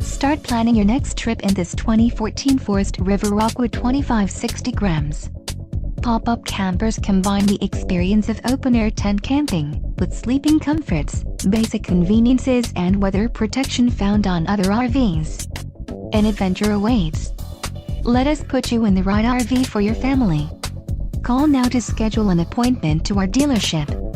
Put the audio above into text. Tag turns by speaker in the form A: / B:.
A: Start planning your next trip in this 2014 Forest River Rockwood 2560 grams. Pop-up campers combine the experience of open-air tent camping with sleeping comforts, basic conveniences and weather protection found on other RVs. An adventure awaits. Let us put you in the right RV for your family. Call now to schedule an appointment to our dealership.